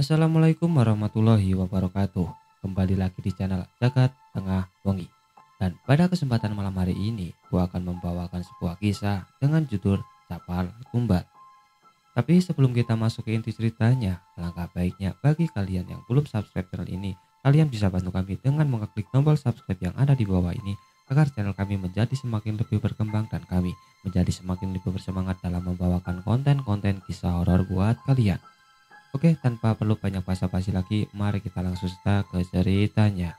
Assalamualaikum warahmatullahi wabarakatuh. Kembali lagi di channel Jagat Tengah Wengi. Dan pada kesempatan malam hari ini, gua akan membawakan sebuah kisah dengan judul Capal Tumbal. Tapi sebelum kita masuk ke inti ceritanya, alangkah baiknya bagi kalian yang belum subscribe channel ini, kalian bisa bantu kami dengan mengklik tombol subscribe yang ada di bawah ini agar channel kami menjadi semakin lebih berkembang dan kami menjadi semakin lebih bersemangat dalam membawakan konten-konten kisah horor buat kalian. Oke, tanpa perlu banyak basa-basi lagi, mari kita langsung saja ke ceritanya.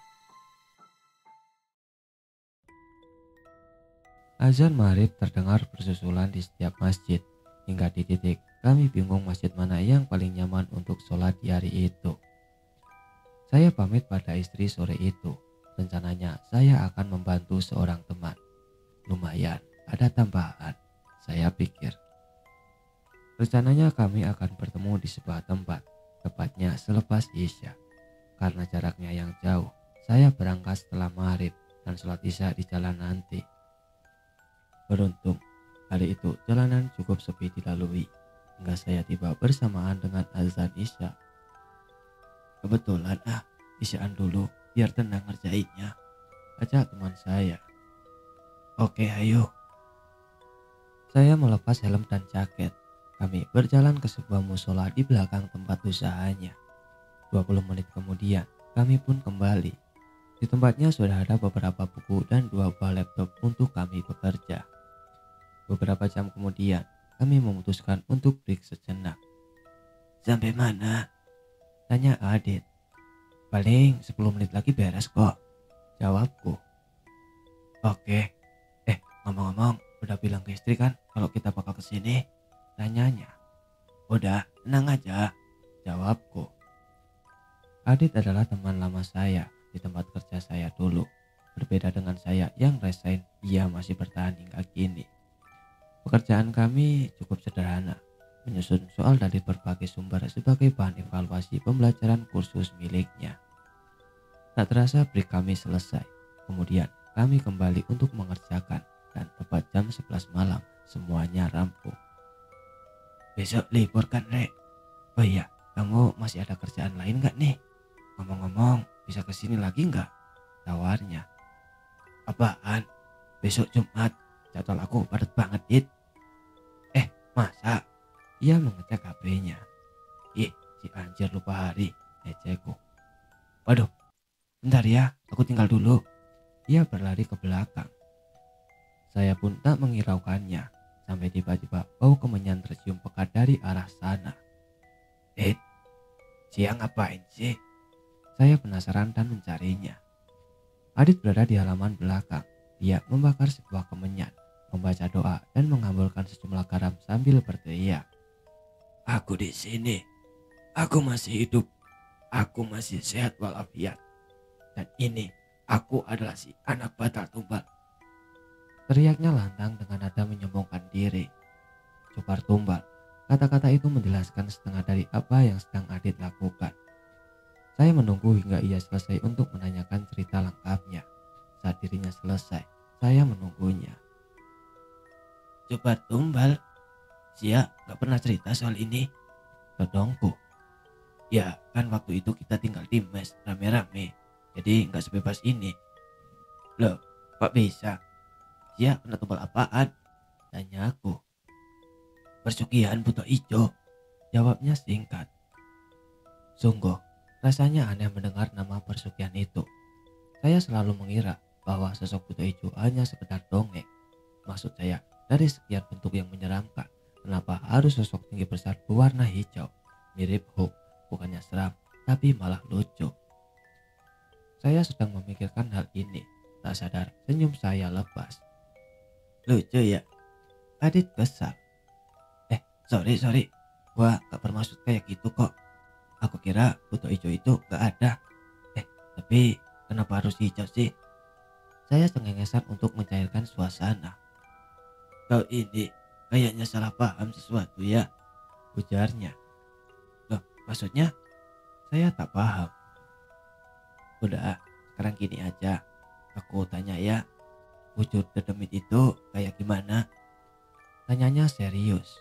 Azan maghrib terdengar bersusulan di setiap masjid, hingga di titik kami bingung masjid mana yang paling nyaman untuk sholat di hari itu. Saya pamit pada istri sore itu. Rencananya saya akan membantu seorang teman. Lumayan, ada tambahan, saya pikir. Rencananya kami akan bertemu di sebuah tempat, tepatnya selepas Isya. Karena jaraknya yang jauh, saya berangkat setelah maghrib dan sholat Isya di jalan nanti. Beruntung, hari itu jalanan cukup sepi dilalui, hingga saya tiba bersamaan dengan azan Isya. Kebetulan Isyaan dulu, biar tenang ngerjainnya, ajak teman saya. Oke ayo. Saya melepas helm dan jaket. Kami berjalan ke sebuah musola di belakang tempat usahanya. 20 menit kemudian, kami pun kembali. Di tempatnya sudah ada beberapa buku dan 2 buah laptop untuk kami bekerja. Beberapa jam kemudian, kami memutuskan untuk break sejenak. Sampai mana? Tanya Adit. Paling 10 menit lagi beres kok, jawabku. Oke. Ngomong-ngomong, udah bilang ke istri kan kalau kita bakal kesini? Tanyanya. Udah, tenang aja, jawabku. Adit adalah teman lama saya di tempat kerja saya dulu. Berbeda dengan saya yang resign, ia masih bertahan hingga kini. Pekerjaan kami cukup sederhana, menyusun soal dari berbagai sumber sebagai bahan evaluasi pembelajaran kursus miliknya. Tak terasa break kami selesai, kemudian kami kembali untuk mengerjakan dan tepat jam 11 malam semuanya rampung. Besok libur kan, Rek? Oh iya, kamu masih ada kerjaan lain gak nih? Ngomong-ngomong, bisa kesini lagi nggak? Tawarnya. Apaan? Besok Jumat, jadwal aku padat banget, Dit. Masa? Ia mengecek HP-nya. Ih, si anjir lupa hari, eceku. Waduh, bentar ya, aku tinggal dulu. Ia berlari ke belakang. Saya pun tak menghiraukannya, sampai tiba-tiba bau kemenyan tercium pekat dari arah sana. Siang ngapain sih? Saya penasaran dan mencarinya. Adit berada di halaman belakang. Dia membakar sebuah kemenyan, membaca doa dan mengambilkan sejumlah garam sambil berteriak. Aku di sini. Aku masih hidup. Aku masih sehat walafiat. Dan ini, aku adalah si anak batal tumbal. Teriaknya lantang dengan nada menyombongkan diri. Cobar tumbal. Kata-kata itu menjelaskan setengah dari apa yang sedang Adit lakukan. Saya menunggu hingga ia selesai untuk menanyakan cerita lengkapnya. Saat dirinya selesai, saya menunggunya. Coba tumbal, Sia gak pernah cerita soal ini, todongku. Ya kan waktu itu kita tinggal di mes rame-rame, jadi gak sebebas ini. Loh, kok bisa? Sia pernah tumbal apaan? Tanya aku. Persugihan buto ijo, jawabnya singkat. Sungguh, rasanya aneh mendengar nama persugihan itu. Saya selalu mengira bahwa sosok buto ijo hanya sekedar dongeng. Maksud saya, dari sekian bentuk yang menyeramkan, kenapa harus sosok tinggi besar berwarna hijau? Mirip Hulk, bukannya seram, tapi malah lucu. Saya sedang memikirkan hal ini, tak sadar senyum saya lepas. Lucu ya? Adit kesal. Sorry, gua gak bermaksud kayak gitu kok. Aku kira buto hijau itu gak ada. Tapi kenapa harus hijau sih? Saya cengengesan untuk mencairkan suasana. Kau ini kayaknya salah paham sesuatu ya, ujarnya. Loh, maksudnya? Saya tak paham. Udah, sekarang gini aja. Aku tanya ya, wujud dedemit itu kayak gimana? Tanyanya serius.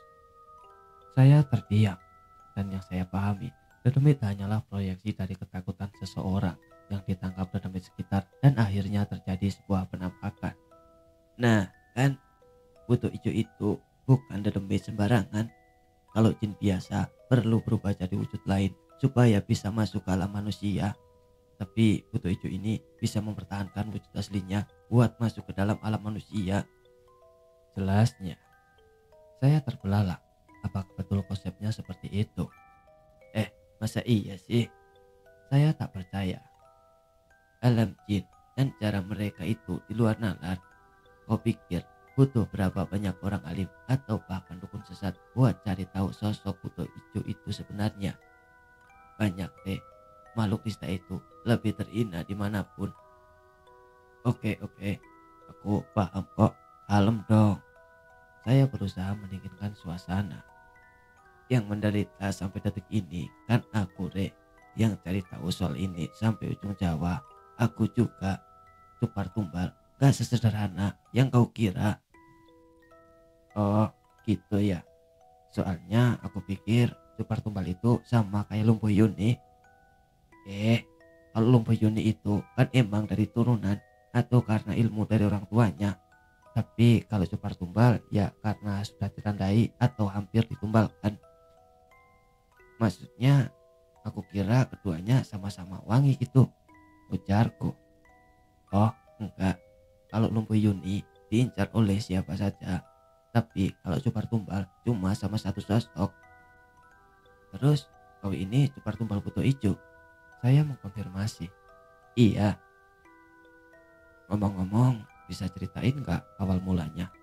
Saya terdiam, dan yang saya pahami, Dedemit hanyalah proyeksi dari ketakutan seseorang yang ditangkap dedemit sekitar dan akhirnya terjadi sebuah penampakan. Nah, kan butuh ijo itu bukan dedemit sembarangan. Kalau jin biasa perlu berubah jadi wujud lain supaya bisa masuk ke alam manusia. Tapi butuh ijo ini bisa mempertahankan wujud aslinya buat masuk ke dalam alam manusia. Jelasnya, saya terbelalak. Apakah betul konsepnya seperti itu? Masa iya sih? Saya tak percaya. Alam jin dan cara mereka itu di luar nalar. Kau pikir butuh berapa banyak orang alim atau bahkan dukun sesat buat cari tahu sosok buto ijo itu sebenarnya? Banyak deh. Makhluk nista itu lebih terhina dimanapun. Oke, aku paham kok. Kalem dong. Saya berusaha mendinginkan suasana. Yang menderita sampai detik ini kan aku, Rek. Yang cari tahu soal ini sampai ujung Jawa. Aku juga. Tupar tumbal gak sesederhana yang kau kira. Oh gitu ya. Soalnya aku pikir Tupar tumbal itu sama kayak lumpuh Yuni. Kalau lumpuh Yuni itu kan emang dari turunan atau karena ilmu dari orang tuanya. Tapi kalau Tupar tumbal ya karena sudah ditandai atau hampir ditumbalkan. Maksudnya aku kira keduanya sama-sama wangi gitu, ujarku. Oh enggak, kalau lumpuh Yuni diincar oleh siapa saja. Tapi kalau Cupar Tumbal cuma sama satu sosok. Terus kau ini Cupar Tumbal buto ijo? Saya mengkonfirmasi. Iya. Ngomong-ngomong, bisa ceritain nggak awal mulanya?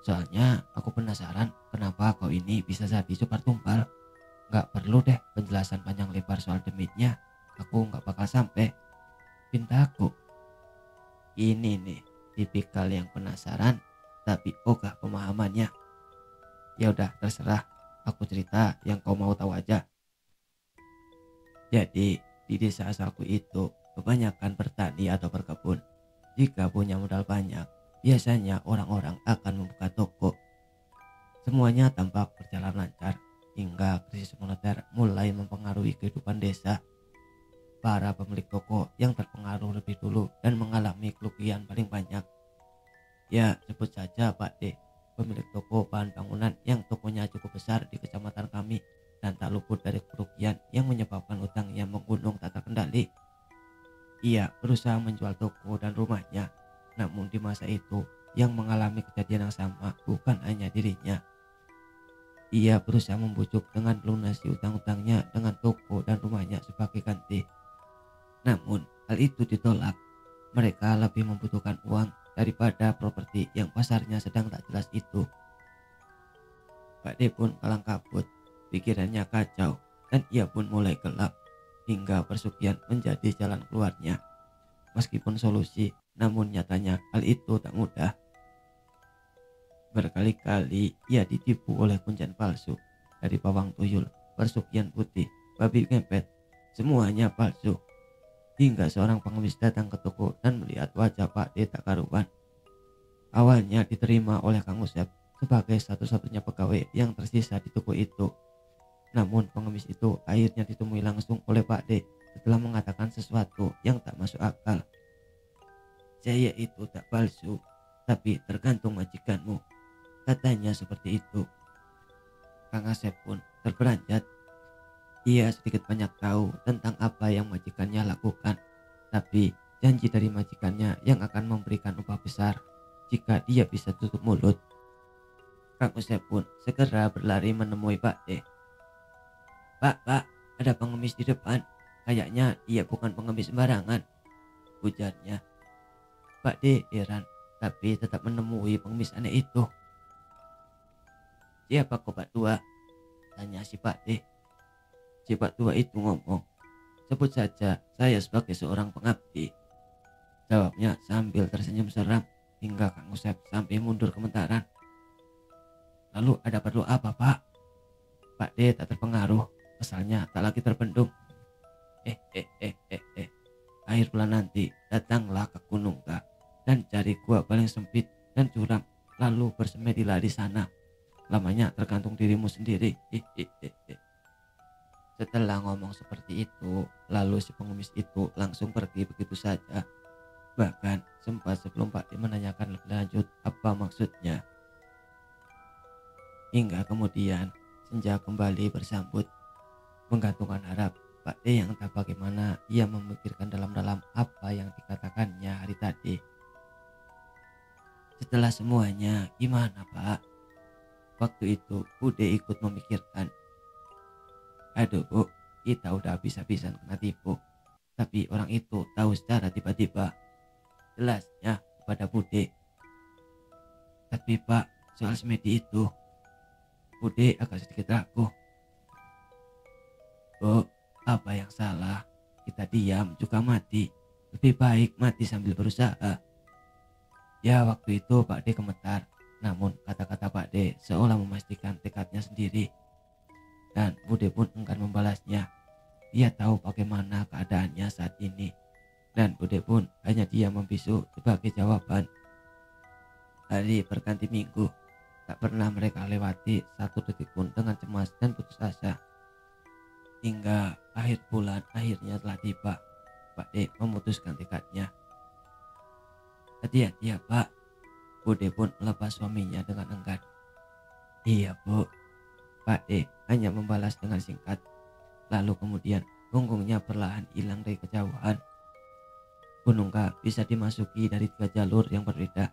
Soalnya aku penasaran kenapa kau ini bisa jadi Cupar Tumbal. Nggak perlu deh penjelasan panjang lebar soal demitnya. Aku nggak bakal sampai. Pintaku. Ini nih, tipikal yang penasaran tapi ogah pemahamannya. Ya udah terserah, aku cerita yang kau mau tahu aja. Jadi di desa asalku itu kebanyakan bertani atau berkebun. Jika punya modal banyak, biasanya orang-orang akan membuka toko. Semuanya tampak berjalan lancar hingga krisis moneter mulai mempengaruhi kehidupan desa. Para pemilik toko yang terpengaruh lebih dulu dan mengalami kerugian paling banyak. Ya, sebut saja Pak D, pemilik toko bahan bangunan yang tokonya cukup besar di kecamatan kami dan tak luput dari kerugian yang menyebabkan utang yang menggunung tak terkendali. Ia berusaha menjual toko dan rumahnya, namun di masa itu yang mengalami kejadian yang sama bukan hanya dirinya. Ia berusaha membujuk dengan melunasi utang-utangnya dengan toko dan rumahnya sebagai ganti. Namun hal itu ditolak. Mereka lebih membutuhkan uang daripada properti yang pasarnya sedang tak jelas itu. Pak D pun kalang kabut, pikirannya kacau dan ia pun mulai gelap hingga persugihan menjadi jalan keluarnya. Meskipun solusi, namun nyatanya hal itu tak mudah. Berkali-kali ia ditipu oleh kuncian palsu dari pawang tuyul, persugihan putih, babi ngepet, semuanya palsu. Hingga seorang pengemis datang ke toko dan melihat wajah Pak D tak karuan. Awalnya diterima oleh Kang Usep sebagai satu-satunya pegawai yang tersisa di toko itu. Namun pengemis itu akhirnya ditemui langsung oleh Pak D setelah mengatakan sesuatu yang tak masuk akal. Saya itu tak palsu, tapi tergantung majikanmu. Katanya seperti itu. Kang Asep pun terperanjat. Ia sedikit banyak tahu tentang apa yang majikannya lakukan, tapi janji dari majikannya yang akan memberikan upah besar jika dia bisa tutup mulut. Kang Usep pun segera berlari menemui Pak D. Pak, ada pengemis di depan. Kayaknya dia bukan pengemis sembarangan, ujarnya. Pak D heran, tapi tetap menemui pengemis aneh itu. Siapa kau Pak Tua? Tanya si Pak D. Si Pak Tua itu ngomong, sebut saja saya sebagai seorang pengabdi. Jawabnya sambil tersenyum seram hingga Kang Usep sampai mundur kementaran. Lalu ada perlu apa Pak? Pak D tak terpengaruh, kesalnya tak lagi terbendung. Akhir bulan nanti datanglah ke Gunung Kak dan cari gua paling sempit dan curam, lalu bersemedilah di sana. Lamanya tergantung dirimu sendiri. Setelah ngomong seperti itu, lalu si pengemis itu langsung pergi begitu saja. Bahkan sempat sebelum Pak D menanyakan lebih lanjut apa maksudnya. Hingga kemudian senja kembali bersambut, menggantungkan harap. Pak D yang entah bagaimana ia memikirkan dalam-dalam apa yang dikatakannya hari tadi. Setelah semuanya, gimana Pak? Waktu itu Bude ikut memikirkan. Aduh Bu, kita udah habis-habisan kena tipu. Tapi orang itu tahu secara tiba-tiba. Jelasnya kepada Bude. Tapi Pak, soal semedi itu, Bude agak sedikit ragu. Bu, apa yang salah? Kita diam juga mati. Lebih baik mati sambil berusaha. Ya waktu itu Pak D gemetar. Namun kata-kata Pak D seolah memastikan tekadnya sendiri. Dan Bude pun enggan membalasnya. Dia tahu bagaimana keadaannya saat ini. Dan Bude pun hanya diam membisu sebagai jawaban. Hari berganti minggu. Tak pernah mereka lewati satu detik pun dengan cemas dan putus asa. Hingga akhir bulan akhirnya telah tiba. Pak D memutuskan tekadnya. Hati-hati ya Pak. Bude pun melepas suaminya dengan enggan. Iya Bu. Pak D hanya membalas dengan singkat. Lalu kemudian punggungnya perlahan hilang dari kejauhan. Gunung K bisa dimasuki dari 3 jalur yang berbeda.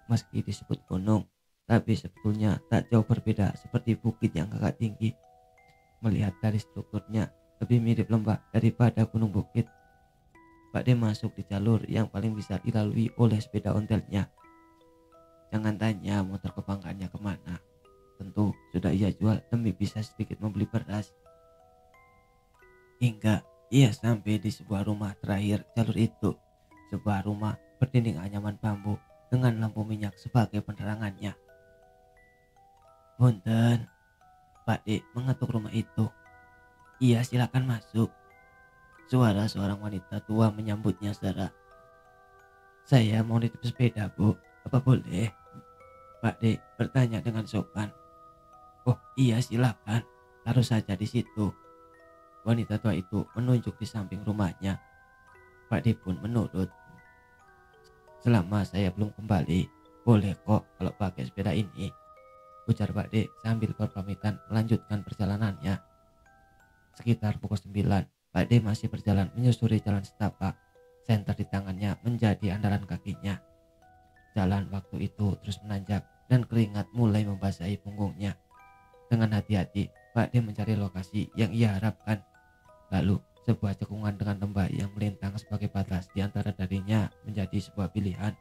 Meski disebut gunung, tapi sebetulnya tak jauh berbeda seperti bukit yang agak tinggi. Melihat dari strukturnya lebih mirip lembah daripada gunung bukit. Pak D masuk di jalur yang paling bisa dilalui oleh sepeda ontelnya. Jangan tanya motor kebanggaannya kemana. Tentu sudah ia jual demi bisa sedikit membeli beras. Hingga ia sampai di sebuah rumah terakhir jalur itu. Sebuah rumah berdinding anyaman bambu dengan lampu minyak sebagai penerangannya. Punten, Pak D mengetuk rumah itu. Iya silakan masuk. Suara seorang wanita tua menyambutnya secara. Saya mau nitip sepeda Bu, apa boleh? Pak D bertanya dengan sopan. Oh iya silakan, taruh saja di situ. Wanita tua itu menunjuk di samping rumahnya. Pak D pun menurut. Selama saya belum kembali, boleh kok kalau pakai sepeda ini, ujar Pak D sambil berpamitan melanjutkan perjalanannya. Sekitar pukul 9, Pak D masih berjalan menyusuri jalan setapak. Senter di tangannya menjadi andalan kakinya. Jalan waktu itu terus menanjak dan keringat mulai membasahi punggungnya. Dengan hati-hati, Pak D mencari lokasi yang ia harapkan. Lalu, sebuah cekungan dengan lembah yang melintang sebagai batas di antara darinya menjadi sebuah pilihan.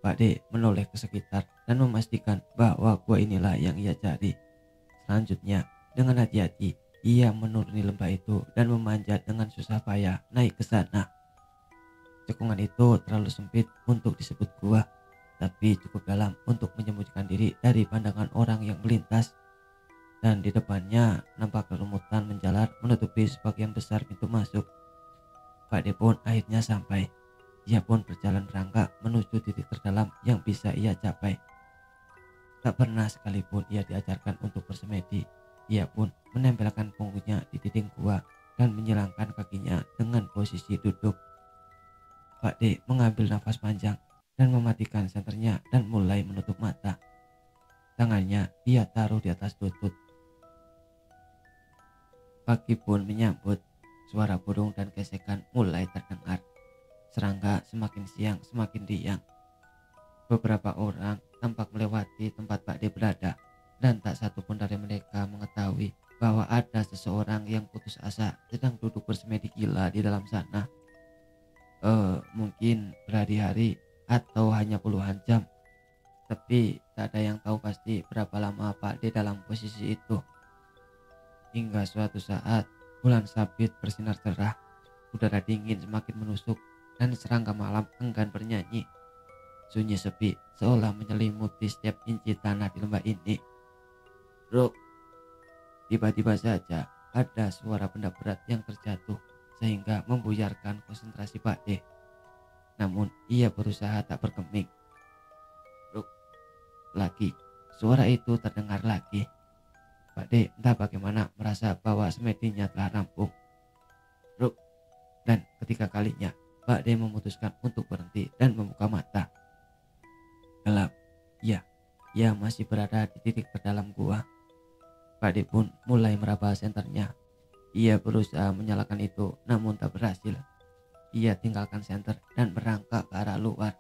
Pak D menoleh ke sekitar dan memastikan bahwa gua inilah yang ia cari. Selanjutnya, dengan hati-hati, ia menuruni lembah itu dan memanjat dengan susah payah naik ke sana. Cekungan itu terlalu sempit untuk disebut gua, tapi cukup dalam untuk menyembunyikan diri dari pandangan orang yang melintas. Dan di depannya nampak kerumutan menjalar menutupi sebagian besar pintu masuk. Pak D pun akhirnya sampai. Ia pun berjalan merangkak menuju titik terdalam yang bisa ia capai. Tak pernah sekalipun ia diajarkan untuk bersemedi. Ia pun menempelkan punggungnya di dinding gua dan menyilangkan kakinya dengan posisi duduk. Pak D mengambil nafas panjang dan mematikan senternya dan mulai menutup mata. Tangannya ia taruh di atas lutut. Pagi pun menyambut. Suara burung dan gesekan mulai terdengar. Serangga semakin siang semakin riang. Beberapa orang tampak melewati tempat Pak D berada, dan tak satu pun dari mereka mengetahui bahwa ada seseorang yang putus asa sedang duduk bersemedi gila di dalam sana. Mungkin berhari-hari atau hanya puluhan jam. Tapi tak ada yang tahu pasti berapa lama Pak D dalam posisi itu. Hingga suatu saat bulan sabit bersinar cerah, udara dingin semakin menusuk dan serangga malam enggan bernyanyi. Sunyi sepi seolah menyelimuti setiap inci tanah di lembah ini. Ruk, tiba-tiba saja ada suara benda berat yang terjatuh sehingga membuyarkan konsentrasi Pak D. Namun ia berusaha tak bergeming. Ruk, lagi suara itu terdengar lagi. Pak D entah bagaimana merasa bahwa semedinya telah rampung. Ruk, dan ketika kalinya Pak D memutuskan untuk berhenti dan membuka mata. Gelap. Ya, ia masih berada di titik terdalam gua. Pak D pun mulai meraba senternya. Ia berusaha menyalakan itu namun tak berhasil. Ia tinggalkan senter dan merangkak ke arah luar.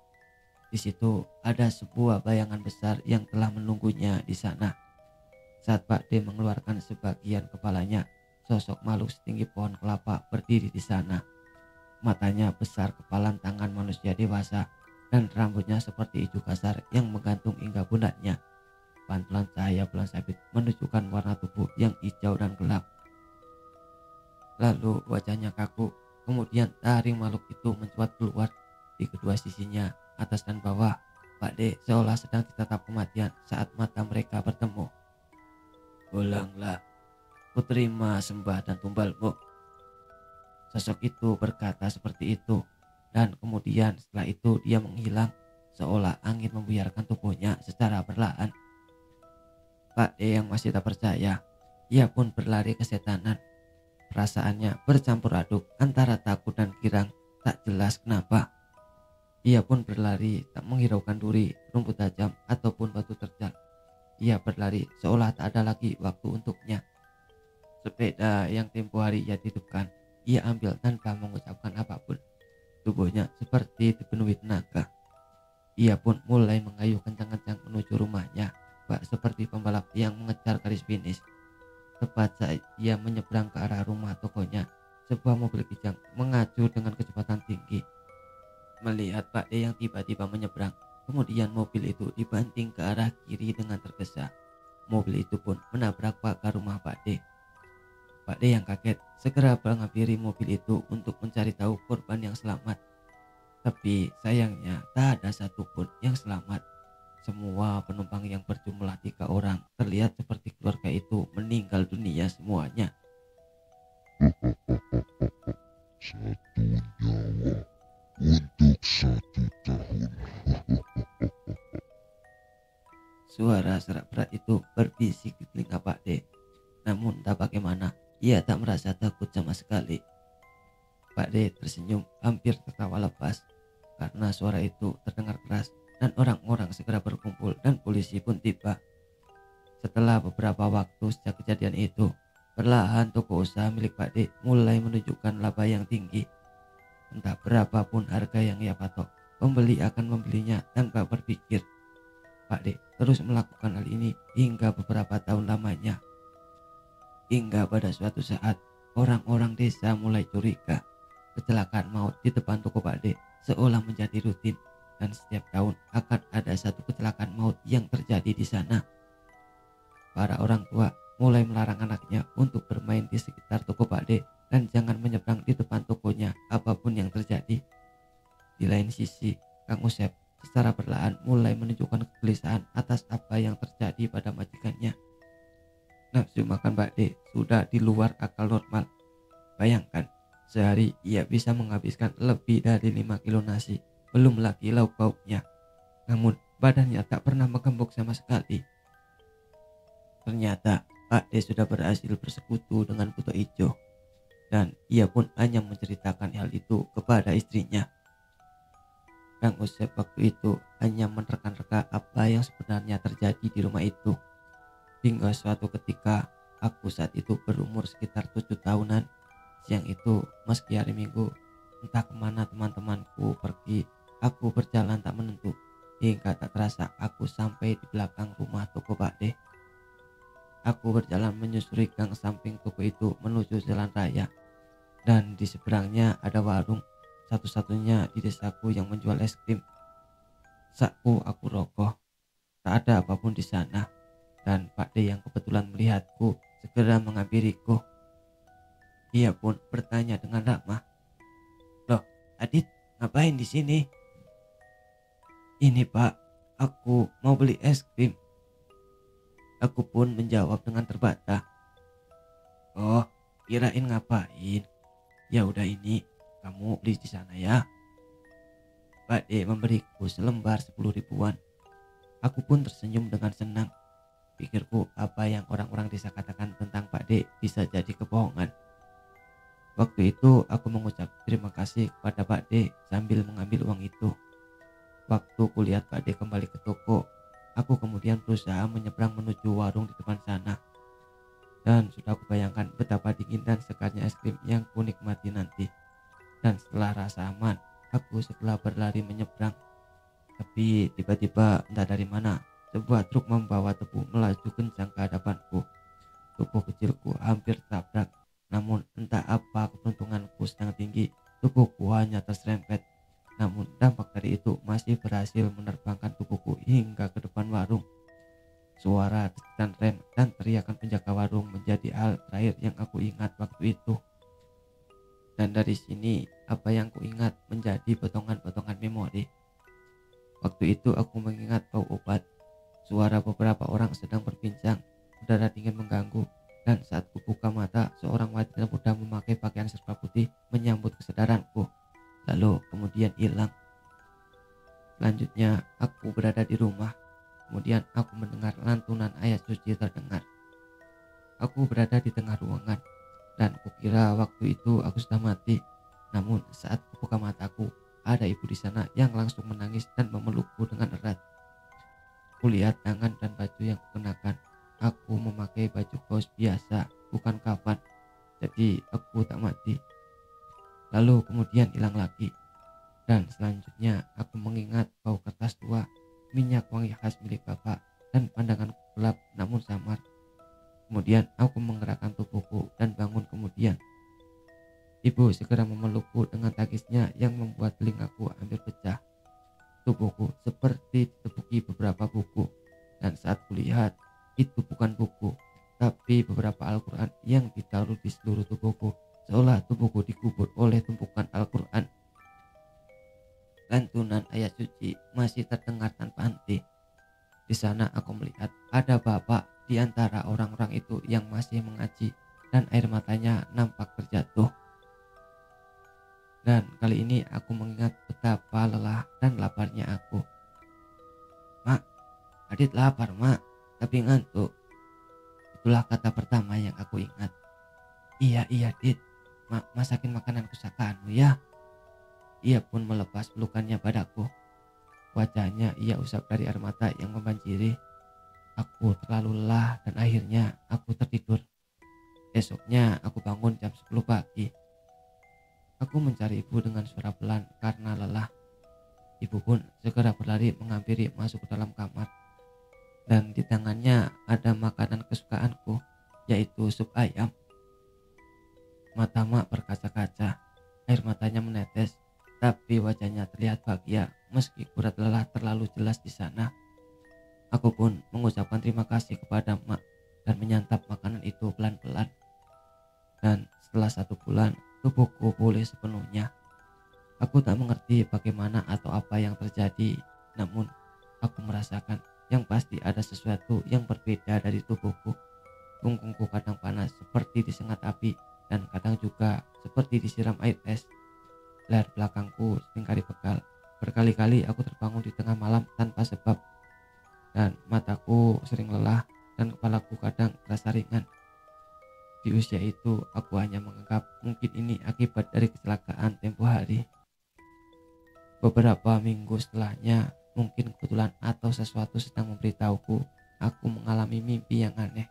Di situ ada sebuah bayangan besar yang telah menunggunya di sana. Saat Pak D mengeluarkan sebagian kepalanya, sosok makhluk setinggi pohon kelapa berdiri di sana. Matanya besar kepalan tangan manusia dewasa dan rambutnya seperti ijuk kasar yang menggantung hingga pundaknya. Pantulan cahaya bulan sabit menunjukkan warna tubuh yang hijau dan gelap. Lalu wajahnya kaku, kemudian taring makhluk itu mencuat keluar di kedua sisinya, atas dan bawah. Pak D seolah sedang ditatap kematian saat mata mereka bertemu. Pulanglah, kuterima sembah dan tumbalmu. Sosok itu berkata seperti itu, dan kemudian setelah itu dia menghilang, seolah angin membuyarkan tubuhnya secara perlahan. Pak D yang masih tak percaya, ia pun berlari ke setanan. Perasaannya bercampur aduk antara takut dan girang, tak jelas kenapa. Ia pun berlari tak menghiraukan duri, rumput tajam ataupun batu terjal. Ia berlari seolah tak ada lagi waktu untuknya. Sepeda yang tempo hari ia titipkan, ia ambil tanpa mengucapkan apapun. Tubuhnya seperti dipenuhi tenaga. Ia pun mulai mengayuh kencang-kencang menuju rumahnya, bak seperti pembalap yang mengejar garis finish. Tepat saat ia menyeberang ke arah rumah tokonya, sebuah mobil kijang mengacu dengan kecepatan tinggi. Melihat Pak D yang tiba-tiba menyeberang, kemudian mobil itu dibanting ke arah kiri dengan tergesa. Mobil itu pun menabrak pagar rumah Pak D. Pak D yang kaget segera menghampiri mobil itu untuk mencari tahu korban yang selamat. Tapi sayangnya tak ada satupun yang selamat. Semua penumpang yang berjumlah 3 orang terlihat seperti keluarga itu meninggal dunia semuanya. Satu nyawa untuk 1 tahun. Suara serak berat itu berbisik di telinga Pak D. Namun tak bagaimana, ia tak merasa takut sama sekali. Pak D tersenyum hampir tertawa lepas karena suara itu terdengar keras dan orang-orang segera berkumpul dan polisi pun tiba. Setelah beberapa waktu sejak kejadian itu, perlahan toko usaha milik Pak D mulai menunjukkan laba yang tinggi. Entah berapapun harga yang ia patok, pembeli akan membelinya tanpa berpikir. Pak D terus melakukan hal ini hingga beberapa tahun lamanya. Hingga pada suatu saat, orang-orang desa mulai curiga. Kecelakaan maut di depan toko Pak D seolah menjadi rutin, dan setiap tahun akan ada satu kecelakaan maut yang terjadi di sana. Para orang tua mulai melarang anaknya untuk bermain di sekitar toko Pak D dan jangan menyeberang di depan tokonya apapun yang terjadi. Di lain sisi, Kang Usep secara perlahan mulai menunjukkan kegelisahan atas apa yang terjadi pada majikannya. Nafsu makan Pak D sudah di luar akal normal. Bayangkan, sehari ia bisa menghabiskan lebih dari 5 kilo nasi, belum lagi lauk pauknya. Namun badannya tak pernah menggembok sama sekali. Ternyata Pak D sudah berhasil bersekutu dengan Buto Ijo, dan ia pun hanya menceritakan hal itu kepada istrinya. Kang Usep waktu itu hanya menerka-nerka apa yang sebenarnya terjadi di rumah itu. Hingga suatu ketika, aku saat itu berumur sekitar 7 tahunan. Siang itu, meski hari Minggu, entah kemana teman-temanku pergi, aku berjalan tak menentu. Hingga tak terasa aku sampai di belakang rumah toko Pak D. Aku berjalan menyusuri gang samping toko itu menuju jalan raya. Dan di seberangnya ada warung, satu-satunya di desaku yang menjual es krim. Saatku aku rogoh, tak ada apapun di sana. Dan Pak D yang kebetulan melihatku segera menghampiriku. Ia pun bertanya dengan ramah, "Loh, Adit, ngapain di sini?" "Ini Pak, aku mau beli es krim." Aku pun menjawab dengan terbata. "Oh, kirain ngapain? Ya udah ini, kamu beli di sana ya." Pak D memberiku selembar 10 ribuan. Aku pun tersenyum dengan senang. Pikirku apa yang orang-orang desa katakan tentang Pak D bisa jadi kebohongan. Waktu itu aku mengucap terima kasih kepada Pak D sambil mengambil uang itu. Waktu kulihat Pak D kembali ke toko, aku kemudian berusaha menyeberang menuju warung di depan sana. Dan sudah aku bayangkan betapa dingin dan segarnya es krim yang kunikmati nanti. Dan setelah rasa aman, aku segera berlari menyeberang. Tapi tiba-tiba entah dari mana, sebuah truk membawa tebu melaju kencang ke hadapanku. Tubuh kecilku hampir tabrak. Namun entah apa keberuntunganku sedang tinggi, tubuhku hanya terserempet. Namun dampak dari itu masih berhasil menerbangkan tubuhku hingga ke depan warung. Suara desetan rem dan teriakan penjaga warung menjadi hal terakhir yang aku ingat waktu itu. Dan dari sini apa yang kuingat menjadi potongan-potongan memori. Waktu itu aku mengingat bau obat, suara beberapa orang sedang berbincang, udara dingin mengganggu, dan saat kubuka mata seorang wanita muda memakai pakaian serba putih menyambut kesadaranku, lalu kemudian hilang. Selanjutnya aku berada di rumah, kemudian aku mendengar lantunan ayat suci terdengar. Aku berada di tengah ruangan, dan kukira waktu itu aku sudah mati. Namun saat kubuka mataku, ada ibu di sana yang langsung menangis dan memelukku dengan erat. Kulihat tangan dan baju yang kukenakan. Aku memakai baju kaos biasa, bukan kafan. Jadi aku tak mati. Lalu kemudian hilang lagi. Dan selanjutnya aku mengingat bau kertas tua, minyak wangi khas milik bapak, dan pandangan gelap namun samar. Kemudian aku menggerakkan tubuhku dan bangun kemudian. Ibu segera memelukku dengan tangisnya yang membuat telingaku hampir pecah. Tubuhku seperti ditepuki beberapa buku, dan saat kulihat itu bukan buku, tapi beberapa Al-Quran yang ditaruh di seluruh tubuhku, seolah tubuhku dikubur oleh tumpukan Al-Quran. Lantunan ayat suci masih terdengar tanpa henti. Di sana aku melihat ada bapak di antara orang-orang itu yang masih mengaji, dan air matanya nampak terjatuh. Dan kali ini aku mengingat betapa lelah dan laparnya aku. "Mak, Adit lapar mak, tapi ngantuk." Itulah kata pertama yang aku ingat. Iya Dit, mak masakin makanan kesukaanmu ya." Ia pun melepas pelukannya padaku. Wajahnya ia usap dari air mata yang membanjiri. Aku terlalu lelah dan akhirnya aku tertidur. Esoknya aku bangun jam 10 pagi. Aku mencari ibu dengan suara pelan karena lelah. Ibu pun segera berlari menghampiri masuk ke dalam kamar. Dan di tangannya ada makanan kesukaanku, yaitu sup ayam. Mata mak berkaca-kaca, air matanya menetes, tapi wajahnya terlihat bahagia meski kurat lelah terlalu jelas di sana. Aku pun mengucapkan terima kasih kepada mak dan menyantap makanan itu pelan-pelan. Dan setelah 1 bulan, tubuhku pulih sepenuhnya. Aku tak mengerti bagaimana atau apa yang terjadi, namun aku merasakan yang pasti ada sesuatu yang berbeda dari tubuhku. Punggungku kadang panas seperti disengat api, dan kadang juga seperti disiram air es. Leher belakangku seringkali pegal. Berkali-kali aku terbangun di tengah malam tanpa sebab, dan mataku sering lelah dan kepalaku kadang terasa ringan. Di usia itu aku hanya menganggap mungkin ini akibat dari kecelakaan tempo hari. Beberapa minggu setelahnya, mungkin kebetulan atau sesuatu sedang memberitahuku, aku mengalami mimpi yang aneh.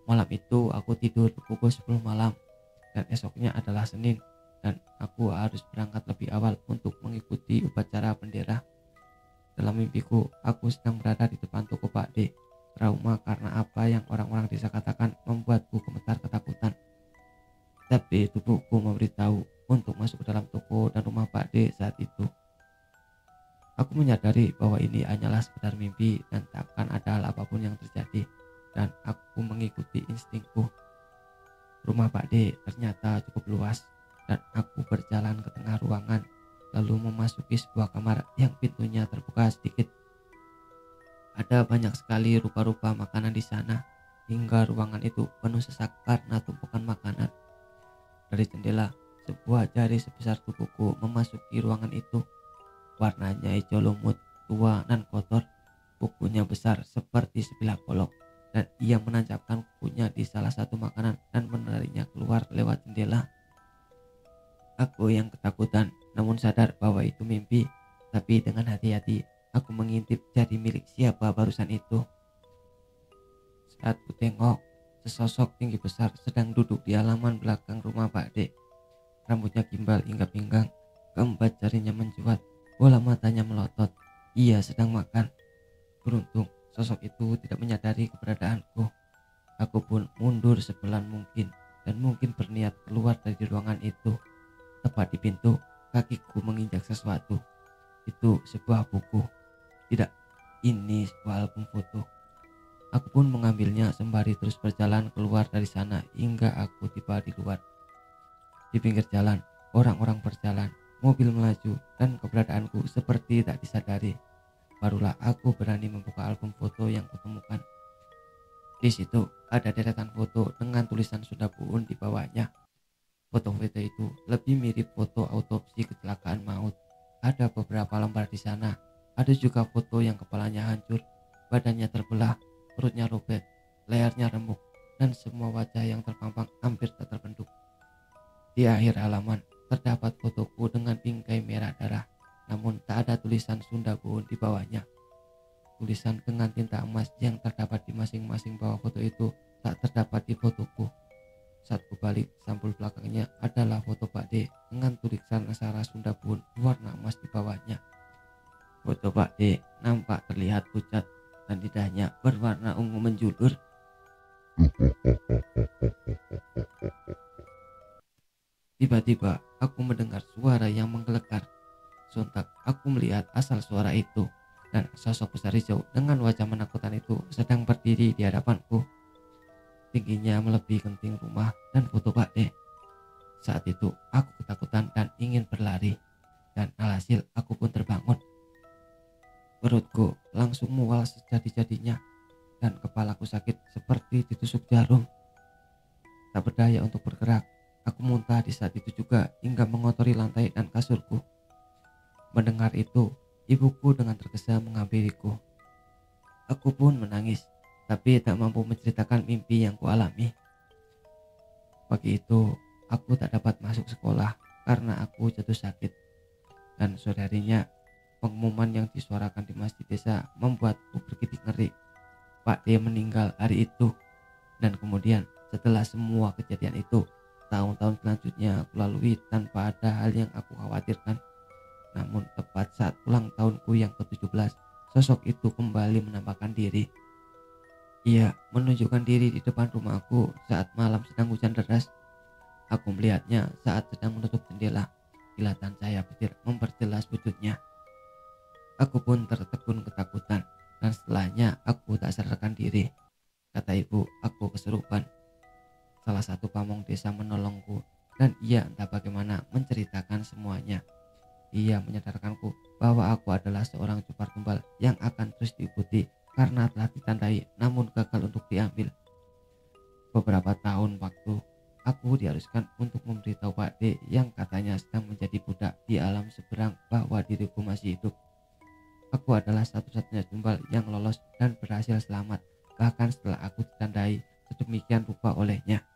Malam itu aku tidur pukul 10 malam, dan esoknya adalah Senin, dan aku harus berangkat lebih awal untuk mengikuti upacara bendera. Dalam mimpiku, aku sedang berada di depan toko Pak D. Trauma karena apa yang orang-orang desa katakan membuatku gemetar ketakutan. Tapi tubuhku memberitahu untuk masuk ke dalam toko dan rumah Pak D saat itu. Aku menyadari bahwa ini hanyalah sekedar mimpi dan takkan ada hal apapun yang terjadi, dan aku mengikuti instingku. Rumah Pak D ternyata cukup luas, dan aku berjalan ke tengah ruangan lalu memasuki sebuah kamar yang pintunya terbuka sedikit. Ada banyak sekali rupa-rupa makanan di sana, hingga ruangan itu penuh sesak karena tumpukan makanan. Dari jendela, sebuah jari sebesar tubuhku memasuki ruangan itu. Warnanya hijau lumut, tua dan kotor. Kukunya besar seperti sebilah golok, dan ia menancapkan kukunya di salah satu makanan dan menariknya keluar lewat jendela. Aku yang ketakutan namun sadar bahwa itu mimpi, tapi dengan hati-hati aku mengintip jari milik siapa barusan itu. Saat ku tengok, sesosok tinggi besar sedang duduk di halaman belakang rumah Pak D. Rambutnya gimbal hingga pinggang, keempat jarinya mencuat, bola matanya melotot. Ia sedang makan. Beruntung sosok itu tidak menyadari keberadaanku. Aku pun mundur sepelan mungkin dan mungkin berniat keluar dari ruangan itu. Tepat di pintu, kakiku menginjak sesuatu. Itu sebuah buku. Tidak, ini sebuah album foto. Aku pun mengambilnya sembari terus berjalan keluar dari sana hingga aku tiba di luar. Di pinggir jalan, orang-orang berjalan, mobil melaju, dan keberadaanku seperti tak disadari. Barulah aku berani membuka album foto yang kutemukan. Di situ ada deretan foto dengan tulisan Sunda Buun di bawahnya. Foto-foto itu lebih mirip foto autopsi kecelakaan maut. Ada beberapa lembar di sana. Ada juga foto yang kepalanya hancur, badannya terbelah, perutnya robek, lehernya remuk, dan semua wajah yang terpampang hampir tak terbentuk. Di akhir halaman terdapat fotoku dengan bingkai merah darah, namun tak ada tulisan Sunda Buun di bawahnya. Tulisan dengan tinta emas yang terdapat di masing-masing bawah foto itu tak terdapat di fotoku. Saat kubalik, sampul belakangnya adalah foto Pak D dengan tulisan aksara Sunda Buun warna emas di bawahnya. Foto Pak D nampak terlihat pucat dan lidahnya berwarna ungu menjulur. Tiba-tiba aku mendengar suara yang menggelegar. Sontak aku melihat asal suara itu, dan sosok besar hijau dengan wajah menakutkan itu sedang berdiri di hadapanku. Tingginya melebihi genting rumah dan foto Pak D. Saat itu aku ketakutan dan ingin berlari, dan alhasil aku pun terbangun. Perutku langsung mual sejadi-jadinya, dan kepalaku sakit seperti ditusuk jarum. Tak berdaya untuk bergerak, aku muntah di saat itu juga hingga mengotori lantai dan kasurku. Mendengar itu, ibuku dengan tergesa menghampiriku. Aku pun menangis, tapi tak mampu menceritakan mimpi yang kualami. Pagi itu, aku tak dapat masuk sekolah karena aku jatuh sakit. Dan sore harinya, pengumuman yang disuarakan di masjid desa membuatku bergidik ngeri. Pak D meninggal hari itu. Dan kemudian setelah semua kejadian itu, tahun-tahun selanjutnya aku lalui tanpa ada hal yang aku khawatirkan. Namun tepat saat ulang tahunku yang ke-17, sosok itu kembali menampakkan diri. Ia menunjukkan diri di depan rumahku saat malam sedang hujan deras. Aku melihatnya saat sedang menutup jendela. Kilatan cahaya petir memperjelas wujudnya. Aku pun tertegun ketakutan, dan setelahnya aku tak sadarkan diri. Kata ibu, aku kesurupan. Salah satu pamong desa menolongku, dan ia entah bagaimana menceritakan semuanya. Ia menyadarkanku bahwa aku adalah seorang cupar tumbal yang akan terus diikuti karena telah ditandai namun gagal untuk diambil. Beberapa tahun waktu, aku diharuskan untuk memberitahu Pak D yang katanya sedang menjadi budak di alam seberang bahwa diriku masih hidup. Aku adalah satu-satunya tumbal yang lolos dan berhasil selamat, bahkan setelah aku ditandai sedemikian rupa olehnya.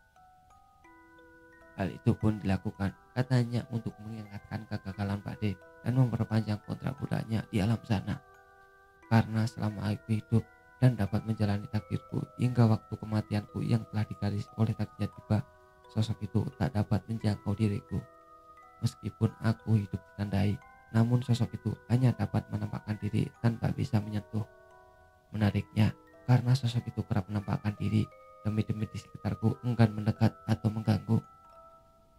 Hal itu pun dilakukan katanya untuk mengingatkan kegagalan Pak D dan memperpanjang kontrak budaknya di alam sana. Karena selama aku hidup dan dapat menjalani takdirku hingga waktu kematianku yang telah digaris oleh takdirnya tiba, sosok itu tak dapat menjangkau diriku. Meskipun aku hidup ditandai, namun sosok itu hanya dapat menampakkan diri tanpa bisa menyentuh. Menariknya, karena sosok itu kerap menampakkan diri, demit-demit di sekitarku enggan mendekat atau mengganggu.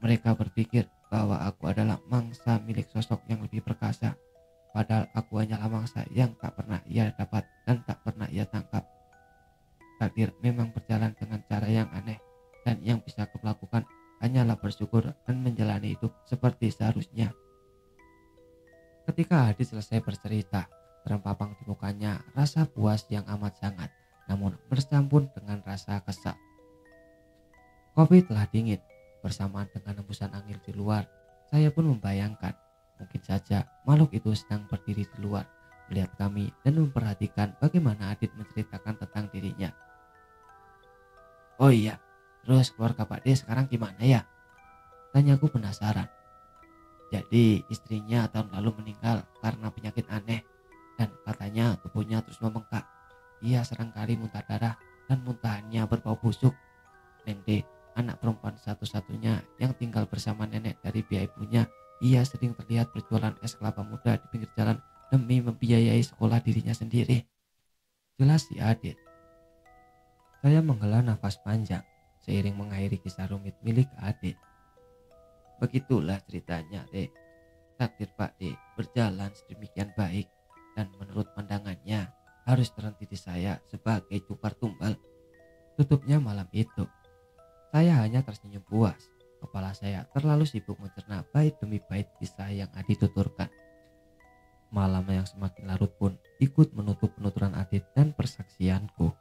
Mereka berpikir bahwa aku adalah mangsa milik sosok yang lebih perkasa, padahal aku hanyalah mangsa yang tak pernah ia dapat dan tak pernah ia tangkap. Takdir memang berjalan dengan cara yang aneh, dan yang bisa aku lakukan hanyalah bersyukur dan menjalani hidup seperti seharusnya. Ketika Hadi selesai bercerita, terpampang di mukanya rasa puas yang amat sangat, namun bercampur dengan rasa kesal. Kopi telah dingin. Bersamaan dengan hembusan angin di luar, saya pun membayangkan mungkin saja makhluk itu sedang berdiri di luar, melihat kami dan memperhatikan bagaimana Adit menceritakan tentang dirinya. "Oh iya, terus keluarga Pak D sekarang gimana ya?" tanyaku penasaran. "Jadi istrinya tahun lalu meninggal karena penyakit aneh dan katanya tubuhnya terus membengkak. Ia seringkali muntah darah dan muntahannya berbau busuk. Neng D, anak perempuan satu-satunya yang tinggal bersama nenek dari pihak ibunya, ia sering terlihat berjualan es kelapa muda di pinggir jalan demi membiayai sekolah dirinya sendiri," jelas si Adit. Saya menghela nafas panjang seiring mengakhiri kisah rumit milik Adit. "Begitulah ceritanya, Dek. Takdir Pak D berjalan sedemikian baik dan menurut pandangannya harus terhenti di saya sebagai cupar tumbal," tutupnya malam itu. Saya hanya tersenyum puas. Kepala saya terlalu sibuk mencerna bait demi bait kisah yang Adit tuturkan. Malam yang semakin larut pun ikut menutup penuturan Adit dan persaksianku.